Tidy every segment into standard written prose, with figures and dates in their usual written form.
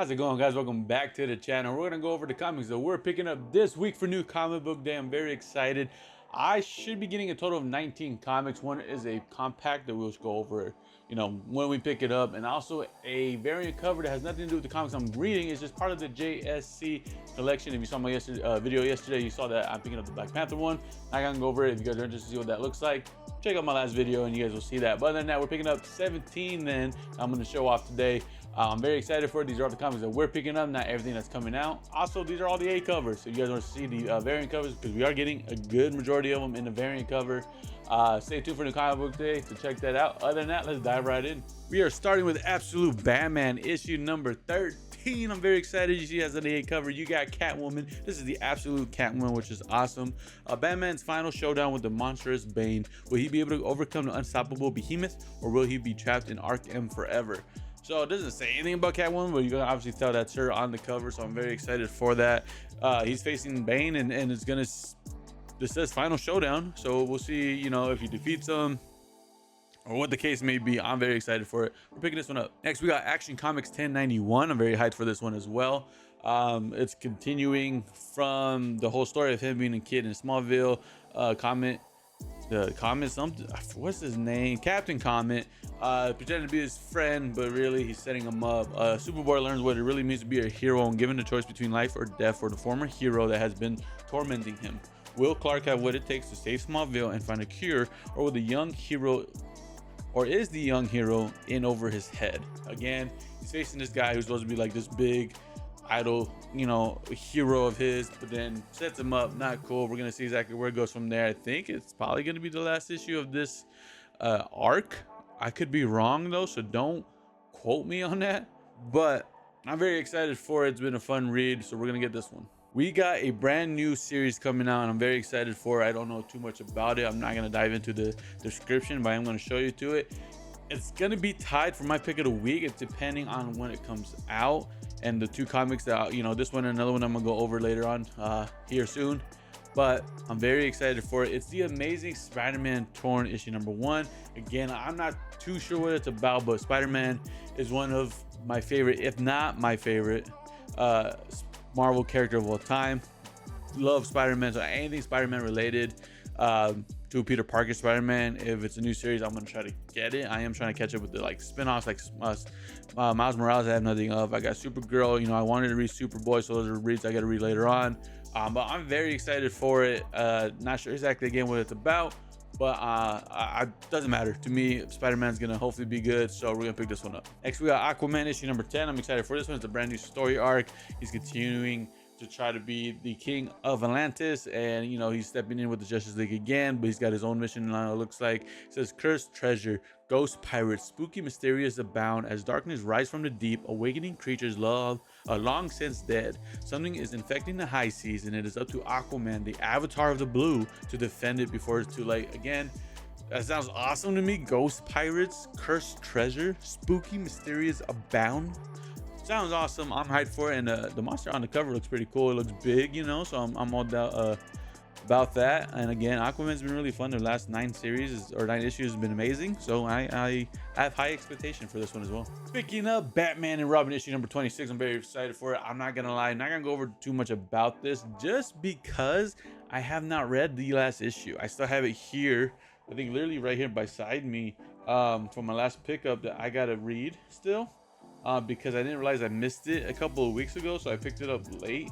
How's it going, guys? Welcome back to the channel. We're gonna go over the comics that we're picking up this week for New Comic Book Day. I'm very excited. I should be getting a total of 19 comics. One is a compact that we'll go over, when we pick it up, and also a variant cover that has nothing to do with the comics I'm reading. It's just part of the JSC collection. If you saw my video yesterday, you saw that I'm picking up the Black Panther one. I'm gonna go over it. If you guys are interested to see what that looks like, check out my last video and you guys will see that. But other than that, we're picking up 17 then I'm going to show off today. I'm very excited for it. These are all the comics that we're picking up, not everything that's coming out. Also, these are all the A covers. So you guys want to see the variant covers, because we are getting a good majority of them in the variant cover. Stay tuned for the comic book day to check that out. Other than that, let's dive right in. We are starting with Absolute Batman issue number 13. I'm very excited. You see, as an A cover, you got Catwoman. This is the Absolute Catwoman, which is awesome. Batman's final showdown with the monstrous Bane. Will he be able to overcome the unstoppable Behemoth, or will he be trapped in Arkham forever? So it doesn't say anything about Catwoman, but you can obviously tell that's her on the cover. So I'm very excited for that. He's facing Bane, and it's gonna. This says final showdown, so we'll see. If he defeats him, or what the case may be. I'm very excited for it. We're picking this one up. Next, we got Action Comics 1091. I'm very hyped for this one as well. It's continuing from the whole story of him being a kid in Smallville. Comet something, what's his name, Captain Comet, pretending to be his friend, but really he's setting him up. Superboy learns what it really means to be a hero, and given the choice between life or death for the former hero that has been tormenting him. Will Clark have what it takes to save Smallville and find a cure, or will the young hero, or is the young hero in over his head? Again, he's facing this guy who's supposed to be like this big idol, hero of his, but then sets him up. Not cool. We're gonna see exactly where it goes from there. I think it's probably gonna be the last issue of this arc. I could be wrong though, so don't quote me on that, but I'm very excited for it. It's been a fun read, so we're gonna get this one. We got a brand new series coming out, and I'm very excited for it. I don't know too much about it. I'm not gonna dive into the description, but I'm gonna show you to it. It's gonna be tied for my pick of the week. It's depending on when it comes out, and the two comics that this one and another one I'm gonna go over later on here soon. But I'm very excited for it. It's the Amazing Spider-Man Torn issue number 1. Again, I'm not too sure what it's about, but Spider-Man is one of my favorite, if not my favorite, Marvel character of all time. Love Spider-Man, so anything Spider-Man related. To Peter Parker Spider-Man, if it's a new series, I'm gonna try to get it. I am trying to catch up with the spin-offs, like Miles Morales. I have nothing of. I got Supergirl. I wanted to read Superboy, so those are reads I got to read later on. But I'm very excited for it. Not sure exactly again what it's about, but it doesn't matter to me. Spider-Man's gonna hopefully be good, so we're gonna pick this one up. Next, we got Aquaman issue number 10. I'm excited for this one. It's a brand new story arc. He's continuing to try to be the king of Atlantis, and he's stepping in with the Justice League again, but he's got his own mission now. It looks like it says cursed treasure, ghost pirates, spooky mysterious abound as darkness rise from the deep, awakening creatures long since dead. Something is infecting the high seas, and it is up to Aquaman, the avatar of the blue, to defend it before it's too late. Again, that sounds awesome to me. Ghost pirates, cursed treasure, spooky mysterious abound. Sounds awesome. I'm hyped for it, and the monster on the cover looks pretty cool. It looks big, so I'm all about that. And again, Aquaman's been really fun. The last 9 issues have been amazing, so I have high expectation for this one as well. Speaking of Batman and Robin issue number 26, I'm very excited for it. I'm not gonna lie, I'm not gonna go over too much about this, just because I have not read the last issue. I still have it here, I think literally right here beside me, from my last pickup, that I gotta read still. Because I didn't realize I missed it a couple of weeks ago, so I picked it up late.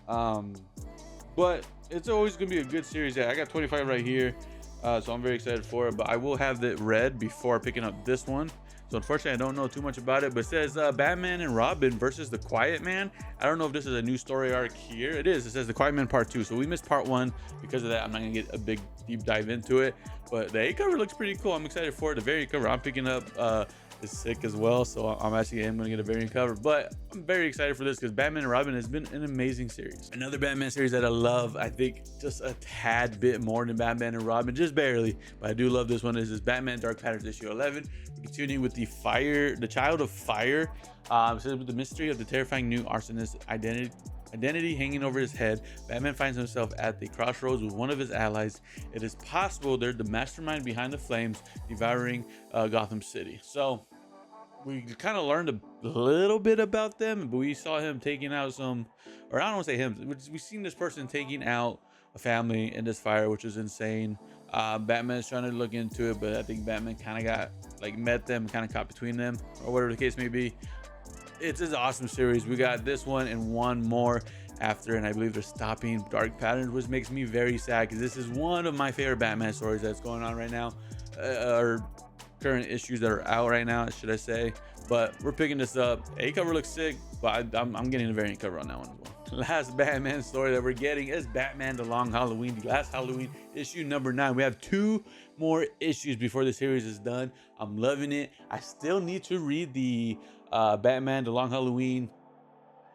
But it's always gonna be a good series. Yeah, I got 25 right here, so I'm very excited for it. But I will have it read before picking up this one. So unfortunately, I don't know too much about it. But it says Batman and Robin versus the Quiet Man. I don't know if this is a new story arc here. It is. It says the Quiet Man Part 2. So we missed Part 1 because of that. I'm not gonna get a big deep dive into it. But the A cover looks pretty cool. I'm excited for it. The variant cover I'm picking up is sick as well, so I'm actually going to get a variant cover. But I'm very excited for this because Batman and Robin has been an amazing series. Another Batman series that I love, I think just a tad bit more than Batman and Robin, just barely, but I do love this one. This is Batman Dark Patterns issue 11. We're continuing with the Child of Fire. It says with the mystery of the terrifying new arsonist identity hanging over his head, Batman finds himself at the crossroads with one of his allies. It is possible they're the mastermind behind the flames devouring Gotham City. So we kind of learned a little bit about them, but we saw him taking out some, or I don't want to say him. We've seen this person taking out a family in this fire, which is insane. Batman's trying to look into it, but I think Batman kind of got like met them, kind of caught between them, or whatever the case may be. It's an awesome series. We got this one and one more after, and I believe they're stopping Dark Patterns, which makes me very sad because this is one of my favorite Batman stories that's going on right now, or current issues that are out right now, should I say. But we're picking this up. A cover looks sick, but I'm getting a variant cover on that one as well. Last Batman story that we're getting is Batman The Long Halloween, the last Halloween, issue number 9. We have 2 more issues before the series is done. I'm loving it. I still need to read the Batman The Long Halloween,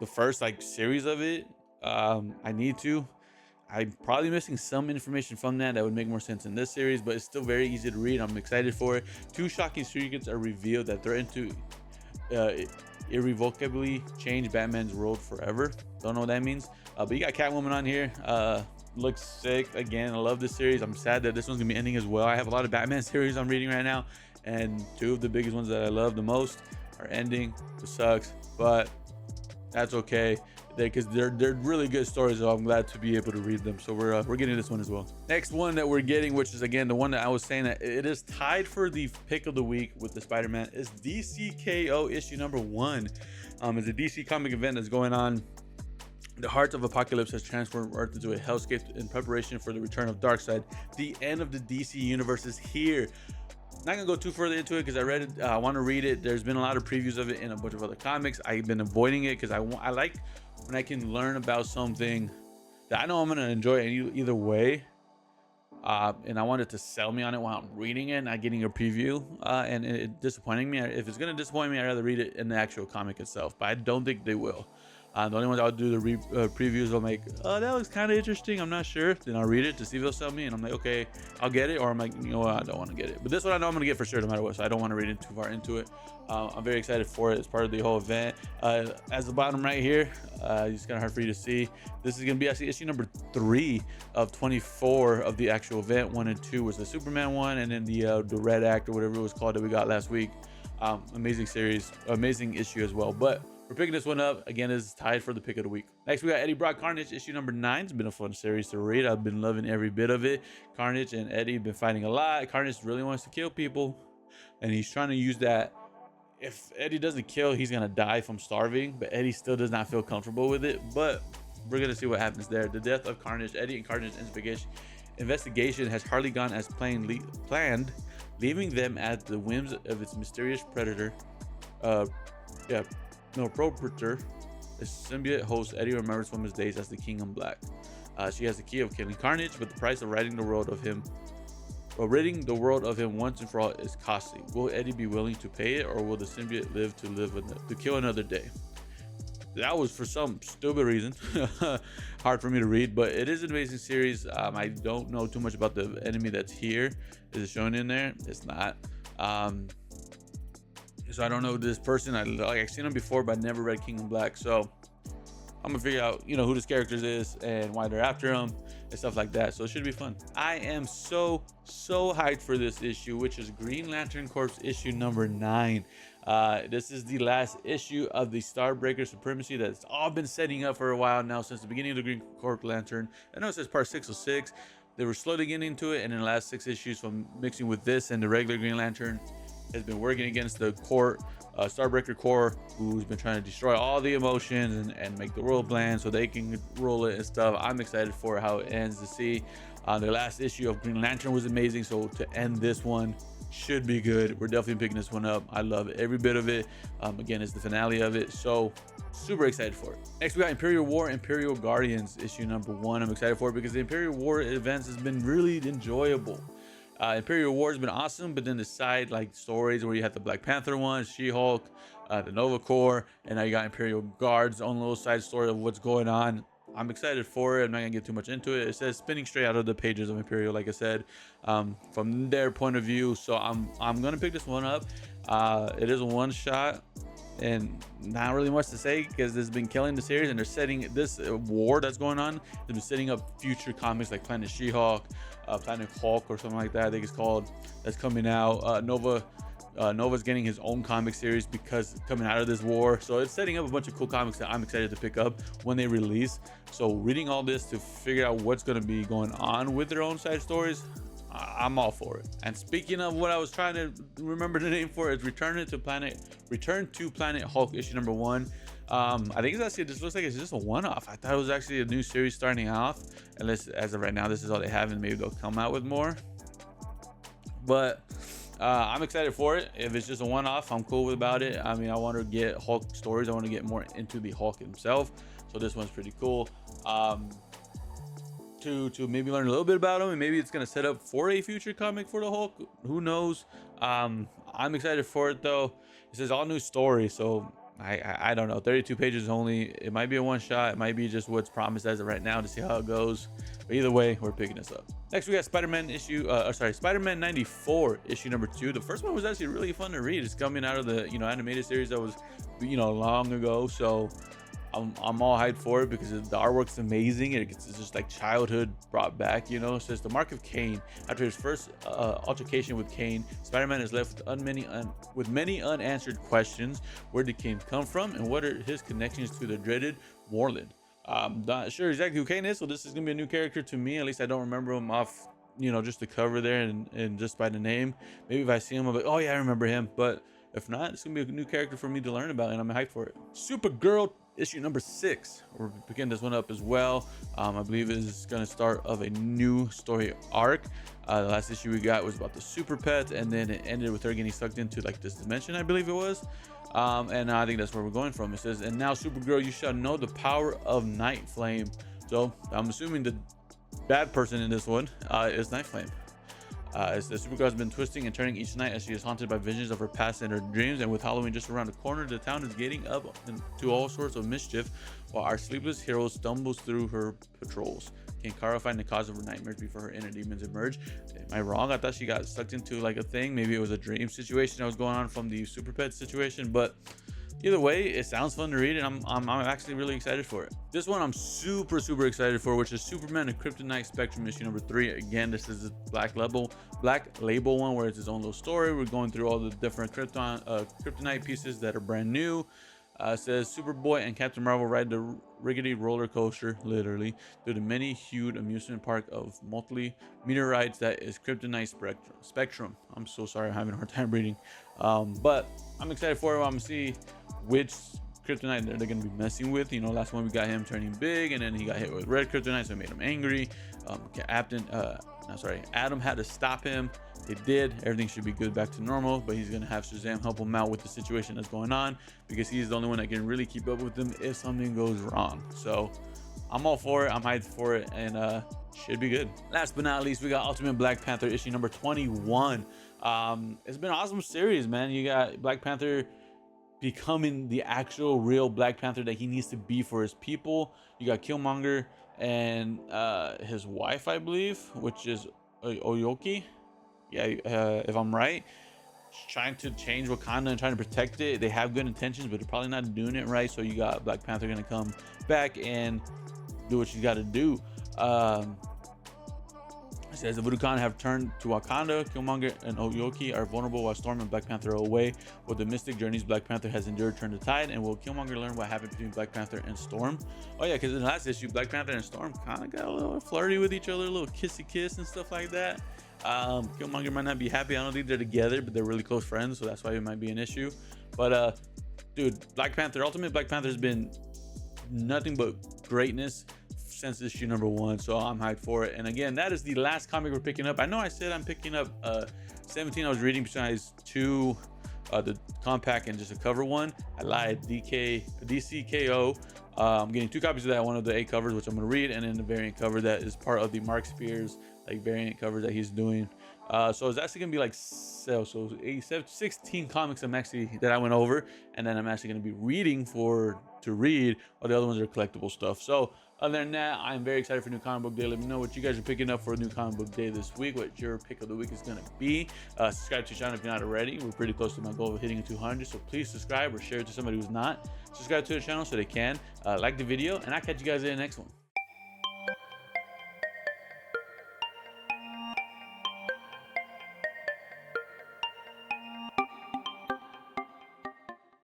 the first like series of it. I need to. I'm probably missing some information from that would make more sense in this series, but it's still very easy to read. I'm excited for it. 2 shocking secrets are revealed that they're into irrevocably change Batman's world forever. Don't know what that means, but you got Catwoman on here. Looks sick. Again, I love this series. I'm sad that this one's gonna be ending as well. I have a lot of Batman series I'm reading right now, and 2 of the biggest ones that I love the most are ending. It sucks, but that's okay, because they're really good stories, so I'm glad to be able to read them. So we're getting this one as well. Next one that we're getting, which is again the one that I was saying that it is tied for the pick of the week with the Spider-Man, is DCKO issue number 1. It's a DC comic event that's going on. The Heart of Apocalypse has transformed Earth into a hellscape in preparation for the return of Darkseid. The end of the DC universe is here. Not gonna go too further into it because I read it. I want to read it. There's been a lot of previews of it in a bunch of other comics. I've been avoiding it because I like when I can learn about something that I know I'm gonna enjoy either way. And I wanted to sell me on it while I'm reading it, not getting a preview, and it disappointing me. If it's gonna disappoint me, I'd rather read it in the actual comic itself. But I don't think they will. The only ones I'll do the previews, I'll make, oh, that looks kind of interesting, I'm not sure. Then I'll read it to see if they'll sell me, and I'm like, okay, I'll get it. Or I'm like, you know what, I don't want to get it. But this one I know I'm going to get for sure no matter what, so I don't want to read it too far into it. I'm very excited for it. It's part of the whole event. As the bottom right here, it's kind of hard for you to see. This is going to be actually issue number 3 of 24 of the actual event. 1 and 2 was the Superman one, and then the Red Act or whatever it was called that we got last week. Amazing series, amazing issue as well. But we're picking this one up. Again, this is tied for the pick of the week. Next, we got Eddie Brock Carnage, issue number 9. It's been a fun series to read. I've been loving every bit of it. Carnage and Eddie have been fighting a lot. Carnage really wants to kill people, and he's trying to use that. If Eddie doesn't kill, he's going to die from starving, but Eddie still does not feel comfortable with it. But we're going to see what happens there. The death of Carnage. Eddie and Carnage investigation has hardly gone as planned, leaving them at the whims of its mysterious predator. Proprietor, a symbiote host. Eddie remembers from his days as the King in Black. She has the key of killing Carnage, but the price of ridding the world of him once and for all is costly. Will Eddie be willing to pay it, or will the symbiote live to kill another day? That was for some stupid reason hard for me to read, but it is an amazing series. I don't know too much about the enemy that's here. Is it shown in there? It's not. So I don't know this person. I've seen him before, but I never read King in Black. So I'm gonna figure out, who this character is and why they're after him and stuff like that. So it should be fun. I am so hyped for this issue, which is Green Lantern Corps issue number 9. This is the last issue of the Starbreaker Supremacy that's all been setting up for a while now, since the beginning of the Green Corps Lantern. I know it says part 606. They were slowly getting into it, and in the last 6 issues, from mixing with this and the regular Green Lantern, has been working against the Starbreaker Corps, who's been trying to destroy all the emotions and make the world bland so they can rule it and stuff. I'm excited for how it ends to see. The last issue of Green Lantern was amazing, so to end this one should be good. We're definitely picking this one up. I love every bit of it. Again, it's the finale of it, so super excited for it. Next, we got Imperial War, Imperial Guardians issue number 1. I'm excited for it because the Imperial War events has been really enjoyable. Imperial War has been awesome, but then the side stories where you have the Black Panther one, She-Hulk, the Nova Corps, and now you got Imperial Guard's own little side story of what's going on. I'm excited for it. I'm not gonna get too much into it. It says spinning straight out of the pages of Imperial, like I said, from their point of view. So I'm gonna pick this one up. It is a one shot, and not really much to say because it's been killing the series, and they're setting this war that's going on. They've been setting up future comics like Planet She-Hulk, Planet Hulk, or something like that, I think it's called, that's coming out. Nova Nova's getting his own comic series because coming out of this war, so it's setting up a bunch of cool comics that I'm excited to pick up when they release. So reading all this to figure out what's going to be going on with their own side stories, I'm all for it. And speaking of what I was trying to remember the name for, is Return to Planet Hulk issue number 1. I think it's actually, it just looks like it's just a one-off. I thought it was actually a new series starting off, unless as of right now this is all they have, and maybe they'll come out with more. But I'm excited for it. If it's just a one-off, I'm cool about it. I mean, I want to get Hulk stories. I want to get more into the Hulk himself, so this one's pretty cool. To maybe learn a little bit about him, and maybe it's gonna set up for a future comic for the Hulk. Who knows? I'm excited for it though. It says all new story, so I don't know. 32 pages only. It might be a one shot. It might be just what's promised as of right now to see how it goes. But either way, we're picking this up. Next, we got Spider-Man Spider-Man 94 issue number 2. The first one was actually really fun to read. It's coming out of the animated series that was long ago. So I'm all hyped for it because the artwork's amazing. It's just like childhood brought back. It says the mark of Cain. After his first altercation with Cain, Spider-Man is left with many unanswered questions. Where did Cain come from, and what are his connections to the dreaded Moreland? I'm not sure exactly who Cain is, so this is gonna be a new character to me. At least I don't remember him off, just the cover there and just by the name. Maybe if I see him, I'm like, oh yeah, I remember him. But if not, it's gonna be a new character for me to learn about, and I'm hyped for it. Supergirl issue number 6. We're picking this one up as well. I believe it is going to start of a new story arc. The last issue we got was about the super pets, and then it ended with her getting sucked into like this dimension, I believe it was. And I think that's where we're going from. It says, and now Supergirl, you shall know the power of Night Flame. So I'm assuming the bad person in this one is Night Flame. As the Supergirl has been twisting and turning each night as she is haunted by visions of her past and her dreams, and with Halloween just around the corner, the town is getting up into all sorts of mischief while our sleepless hero stumbles through her patrols. Can Kara find the cause of her nightmares before her inner demons emerge? Am I wrong? I thought she got sucked into like a thing. Maybe it was a dream situation that was going on from the Super Pet situation, but either way, it sounds fun to read, and I'm actually really excited for it. This one I'm super excited for, which is Superman and Kryptonite Spectrum issue number 3. Again, this is a black label one where it's his own little story. We're going through all the different Kryptonite pieces that are brand new. It says Superboy and Captain Marvel ride the rickety roller coaster, literally, through the many-hued amusement park of multi-meteorites that is Kryptonite Spectrum. I'm so sorry, I'm having a hard time reading. But I'm excited for it. I'm gonna see which Kryptonite they're gonna be messing with. Last one we got him turning big, and then he got hit with red Kryptonite, so it made him angry. Adam had to stop him. They did. Everything should be good, back to normal, but he's gonna have Shazam help him out with the situation that's going on, because he's the only one that can really keep up with him if something goes wrong. So I'm all for it. I'm hyped for it, and should be good. Last but not least, we got Ultimate Black Panther issue number 21. It's been an awesome series, man. You got Black Panther becoming the actual real Black Panther that he needs to be for his people. You got Killmonger and his wife, I believe, which is Oyoki. Yeah, if I'm right, trying to change Wakanda and trying to protect it. They have good intentions, but they're probably not doing it right. So you got Black Panther gonna come back and do what she's got to do. It says the Voodoo Clan have turned to Wakanda. Killmonger and Oyoki are vulnerable while Storm and Black Panther are away. With the mystic journeys Black Panther has endured turn the tide, and will Killmonger learn what happened between Black Panther and Storm? Oh yeah, because in the last issue, Black Panther and Storm kind of got a little flirty with each other, a little kissy kiss and stuff like that. Killmonger might not be happy. I don't think they're together, but they're really close friends, so that's why it might be an issue. But dude, Black Panther, Ultimate Black Panther has been nothing but greatness since issue number 1, so I'm hyped for it. And again, that is the last comic we're picking up. I know I said I'm picking up 17 I was reading besides 2, the compact and just a cover one. I lied. DCKO. I'm getting 2 copies of that, one of the 8 covers, which I'm going to read, and then the variant cover that is part of the Mark Spears variant cover that he's doing. So it's actually gonna be like 16 comics that I went over, and then I'm actually gonna be reading to read. All the other ones are collectible stuff. So other than that, I'm very excited for New Comic Book Day. Let me know what you guys are picking up for New Comic Book Day this week, what your pick of the week is gonna be. Subscribe to the channel if you're not already. We're pretty close to my goal of hitting 200, so please subscribe or share it to somebody who's not. Subscribe to the channel so they can like the video, and I'll catch you guys in the next one.